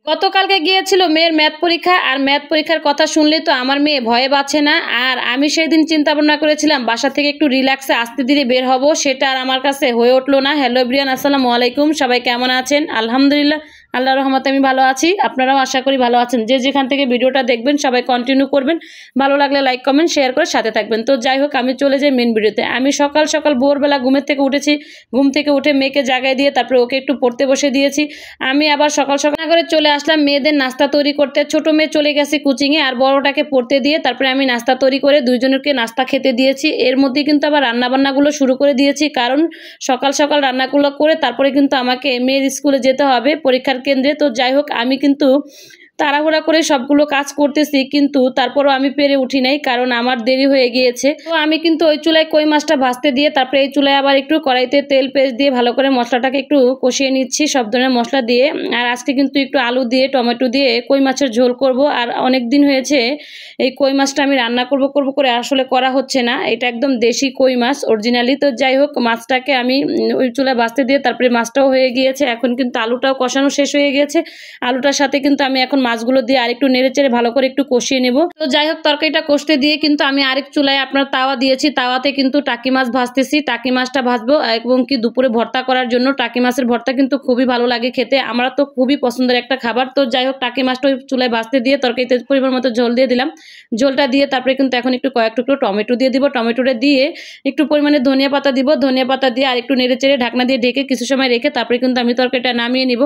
গতকালকে গিয়েছিল মেয়ের ম্যাথ পরীক্ষা, আর ম্যাথ পরীক্ষার কথা শুনলে তো আমার মেয়ে ভয়ে বাঁচে না। আর আমি সেই দিন চিন্তা ভাবনা করেছিলাম বাসা থেকে একটু রিল্যাক্সে আস্তে ধীরে বের হব, সেটা আর আমার কাছে হয়ে উঠলো না। হ্যালো এভরিওয়ান, আসসালামু আলাইকুম। সবাই কেমন আছেন? আলহামদুলিল্লাহ, আল্লাহর রহমতে আমি ভালো আছি। আপনারাও আশা করি ভালো আছেন। যে যেখান থেকে ভিডিওটা দেখবেন সবাই কন্টিনিউ করবেন, ভালো লাগলে লাইক কমেন্ট শেয়ার করে সাথে থাকবেন। তো যাই হোক, আমি চলে যাই মেন ভিডিওতে। আমি সকাল সকাল ভোরবেলা ঘুমের থেকে উঠেছি, ঘুম থেকে উঠে মেয়েকে জাগায় দিয়ে তারপরে ওকে একটু পড়তে বসে দিয়েছি। আমি আবার সকাল সকাল করে চলে আসলাম মেয়েদের নাস্তা তৈরি করতে। ছোট মেয়ে চলে গেছে কোচিংয়ে, আর বড়টাকে পড়তে দিয়ে তারপরে আমি নাস্তা তৈরি করে দুইজনকে নাস্তা খেতে দিয়েছি। এর মধ্যে কিন্তু আবার রান্নাবান্নাগুলো শুরু করে দিয়েছি, কারণ সকাল সকাল রান্নাগুলো করে তারপরে কিন্তু আমাকে মেয়ের স্কুলে যেতে হবে পরীক্ষার কেন্দ্রে। তো যাই হোক, আমি কিন্তু তাড়াহুড়া করে সবগুলো কাজ করতেছি, কিন্তু তারপরও আমি পেরে উঠি নাই, কারণ আমার দেরি হয়ে গিয়েছে। তো আমি কিন্তু ওই চুলায় কই মাছটা ভাজতে দিয়ে তারপরে এই চুলায় আবার একটু কড়াইতে তেল পেস্ট দিয়ে ভালো করে মশলাটাকে একটু কষিয়ে নিচ্ছি সব ধরনের মশলা দিয়ে। আর আজকে কিন্তু একটু আলু দিয়ে টমেটো দিয়ে কই মাছের ঝোল করব। আর অনেক দিন হয়েছে এই কই মাছটা আমি রান্না করব করে আসলে করা হচ্ছে না। এটা একদম দেশি কই মাছ অরিজিনালি। তো যাই হোক, মাছটাকে আমি ওই চুলায় ভাজতে দিয়ে তারপরে মাছটাও হয়ে গিয়েছে। এখন কিন্তু আলুটাও কষানো শেষ হয়ে গিয়েছে। আলুটার সাথে কিন্তু আমি এখন মাছগুলো দিয়ে আরেকটু নেড়েচেড়ে ভালো করে একটু কষিয়ে নেব। তো যাই হোক, তরকারিটা কষতে দিয়ে কিন্তু আমি আরেক চুলায় আপনার তাওয়া দিয়েছি। তাওয়াতে কিন্তু টাকি মাছ ভাজতেছি। টাকি মাছটা ভাজবো এবং কি দুপুরে ভর্তা করার জন্য। টাকি মাছের ভর্তা কিন্তু খুবই ভালো লাগে খেতে, আমরা তো খুবই পছন্দের একটা খাবার। তো যাই হোক, টাকি মাছটা ওই চুলায় ভাজতে দিয়ে তরকারিতে পরিমাণ মতো ঝোল দিয়ে দিলাম। ঝোলটা দিয়ে তারপরে কিন্তু এখন একটু কয়েক টুকরো টমেটো দিয়ে দিব। টমেটোটা দিয়ে একটু পরিমাণে ধনিয়া পাতা দিব। ধনিয়া পাতা দিয়ে আর একটু নেড়েচেড়ে ঢাকনা দিয়ে ঢেকে কিছু সময় রেখে তারপরে কিন্তু আমি তরকারিটা নামিয়ে নিব।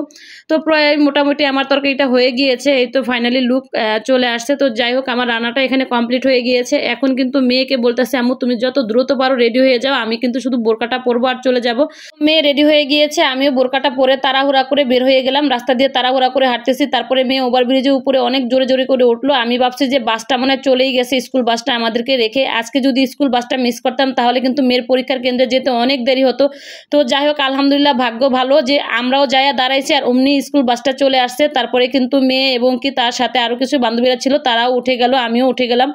তো প্রায় মোটামুটি আমার তরকারিটা হয়ে গিয়েছে। এই তো ফাইনালি লুক চলে আসছে। তো যাই হোক, আমার রান্নাটা এখানে কমপ্লিট হয়ে গিয়েছে। এখন কিন্তু মেয়েকে বলতেছে, আম্মু তুমি যত দ্রুত পারো রেডি হয়ে যাও, আমি কিন্তু শুধু বোরকাটা পরবো আর চলে যাব। মেয়ে রেডি হয়ে গিয়েছে, আমিও বোরকাটা পরে তাড়াহুড়া করে বের হয়ে গেলাম। রাস্তা দিয়ে তাড়াহুড়া করে হাঁটতেছি। তারপরে মেয়ে ওভারব্রিজের উপরে অনেক জোরে জোরে করে উঠলো। আমি ভাবছি যে বাসটা মনে হয় চলেই গেছে, স্কুল বাসটা আমাদেরকে রেখে। আজকে যদি স্কুল বাসটা মিস করতাম তাহলে কিন্তু মেয়ের পরীক্ষার কেন্দ্রে যেতে অনেক দেরি হতো। তো যাই হোক, আলহামদুলিল্লাহ ভাগ্য ভালো যে আমরাও যাইয়া দাঁড়াইছি আর অমনি স্কুল বাসটা চলে আসছে। তারপরে কিন্তু মেয়ে এবং কি তার সাথে আরও কিছু বান্ধবীরা ছিল, তারাও উঠে গেল, আমিও উঠে গেলাম।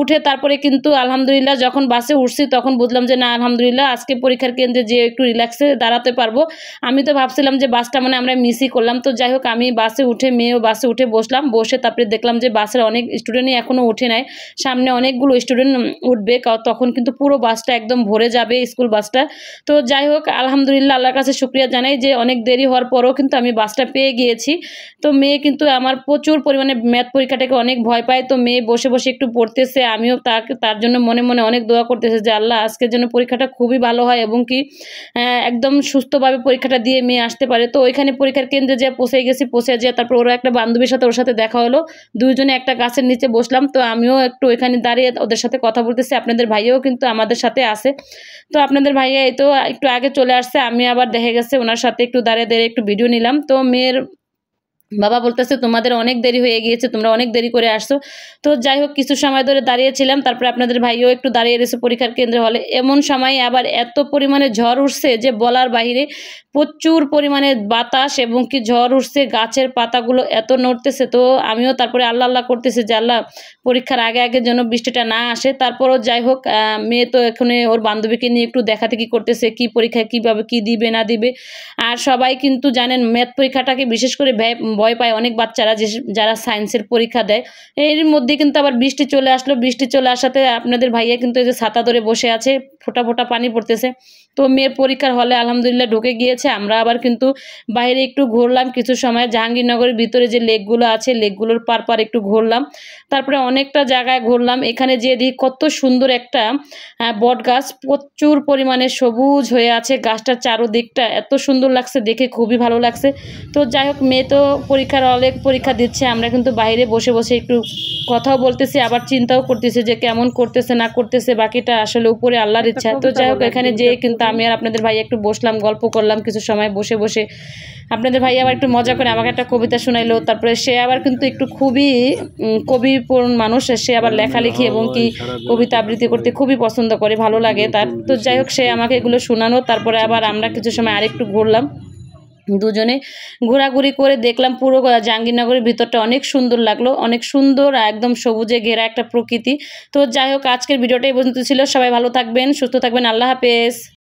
উঠে তারপরে কিন্তু আলহামদুলিল্লাহ যখন বাসে উঠছি তখন বুঝলাম যে না, আলহামদুলিল্লাহ আজকে পরীক্ষার কেন্দ্রে যে একটু রিল্যাক্সে দাঁড়াতে পারবো। আমি তো ভাবছিলাম যে বাসটা মানে আমরা মিসই করলাম। তো যাই হোক, আমি বাসে উঠে মেয়েও বাসে উঠে বসলাম। বসে তারপরে দেখলাম যে বাসের অনেক স্টুডেন্টই এখনও উঠে নাই, সামনে অনেকগুলো স্টুডেন্ট উঠবে, তখন কিন্তু পুরো বাসটা একদম ভরে যাবে স্কুল বাসটা। তো যাই হোক, আলহামদুলিল্লাহ আল্লাহর কাছে শুকরিয়া জানাই যে অনেক দেরি হওয়ার পরও কিন্তু আমি বাসটা পেয়ে গিয়েছি। তো মেয়ে কিন্তু আমার প্রচুর পরিমাণে ম্যাথ পরীক্ষাটাকে অনেক ভয় পায়। তো মেয়ে বসে বসে একটু পড়তেছে, আমিও তার জন্য মনে মনে অনেক দোয়া করতেছে যে আল্লাহ আজকের জন্য পরীক্ষাটা খুবই ভালো হয় এবং কি একদম সুস্থভাবে পরীক্ষাটা দিয়ে মেয়ে আসতে পারে। তো ওইখানে পরীক্ষার কেন্দ্রে যে পৌঁছে গেছি, পৌঁছে যেয়ে তারপর ওরা একটা বান্ধবীর সাথে ওর সাথে দেখা হলো। দুইজনে একটা গাছের নিচে বসলাম। তো আমিও একটু ওইখানে দাঁড়িয়ে ওদের সাথে কথা বলতেছি। আপনাদের ভাইয়াও কিন্তু আমাদের সাথে আছে। তো আপনাদের ভাইয়া এই তো একটু আগে চলে আসছে, আমি আবার দেখে গেছে ওনার সাথে একটু দাঁড়িয়ে দাঁড়িয়ে একটু ভিডিও নিলাম। তো মেয়ের বাবা বলতেছে তোমাদের অনেক দেরি হয়ে গিয়েছে, তোমরা অনেক দেরি করে আসছো। তো যাই হোক, কিছু সময় ধরে দাঁড়িয়েছিলাম। তারপরে আপনাদের ভাইও একটু দাঁড়িয়ে রয়েছে পরীক্ষার কেন্দ্রে হলে। এমন সময় আবার এত পরিমাণে ঝড় উঠছে যে বলার বাইরে, প্রচুর পরিমাণে বাতাস এবং কি ঝড় উঠছে, গাছের পাতাগুলো এত নড়তেছে। তো আমিও তারপরে আল্লাহ আল্লাহ করতেছি যে আল্লাহ পরীক্ষার আগে আগে যেন বৃষ্টিটা না আসে। তারপরও যাই হোক, মেয়ে তো এখানে ওর বান্ধবীকে নিয়ে একটু দেখাদেখি করতেছে কি পরীক্ষায় কীভাবে কী দিবে না দিবে। আর সবাই কিন্তু জানেন ম্যাথ পরীক্ষাটাকে বিশেষ করে ভয় পায় অনেক বাচ্চারা, যারা সায়েন্সের পরীক্ষা দেয়। এর মধ্যে কিন্তু আবার বৃষ্টি চলে আসলো। বৃষ্টি চলে আসাতে আপনাদের ভাইয়া কিন্তু এই যে ছাতা ধরে বসে আছে, ফোঁটা ফোঁটা পানি পড়তেছে। তো মেয়ের পরীক্ষার হলে আলহামদুলিল্লাহ ঢুকে গিয়েছে। আমরা আবার কিন্তু বাইরে একটু ঘুরলাম কিছু সময়। জাহাঙ্গীরনগরের ভিতরে যে লেকগুলো আছে, লেকগুলোর পার একটু ঘুরলাম। তারপরে অনেকটা জায়গায় ঘুরলাম। এখানে যে দেখি কত সুন্দর একটা বট গাছ, প্রচুর পরিমাণে সবুজ হয়ে আছে গাছটার চারোদিকটা, এত সুন্দর লাগছে দেখে, খুবই ভালো লাগছে। তো যাই হোক, মেয়ে তো পরীক্ষার হলে পরীক্ষা দিচ্ছে, আমরা কিন্তু বাইরে বসে বসে একটু কথাও বলতেছি, আবার চিন্তাও করতেছি যে কেমন করতেছে না করতেছে, বাকিটা আসলে উপরে আল্লাহর ইচ্ছা। তো যাই হোক, এখানে যেয়ে কিন্তু আমি আর আপনাদের ভাই একটু বসলাম, গল্প করলাম কিছু সময় বসে বসে। আপনাদের ভাই আবার একটু মজা করে আমাকে একটা কবিতা শোনাইলো। তারপরে সে আবার কিন্তু একটু খুবই কবিপূর্ণ মানুষ, সে আবার লেখালেখি এবং কি কবিতা আবৃত্তি করতে খুবই পছন্দ করে, ভালো লাগে তার। তো যাই হোক, সে আমাকে এগুলো শোনানো। তারপরে আবার আমরা কিছু সময় আরেকটু ঘুরলাম, দুজনে ঘোরাঘুরি করে দেখলাম পুরো জাহাঙ্গীরনগরের ভিতরটা অনেক সুন্দর লাগলো, অনেক সুন্দর একদম সবুজে ঘেরা একটা প্রকৃতি। তো যাই হোক, আজকের ভিডিওটা এই পর্যন্ত ছিল। সবাই ভালো থাকবেন, সুস্থ থাকবেন, আল্লাহ হাফেজ।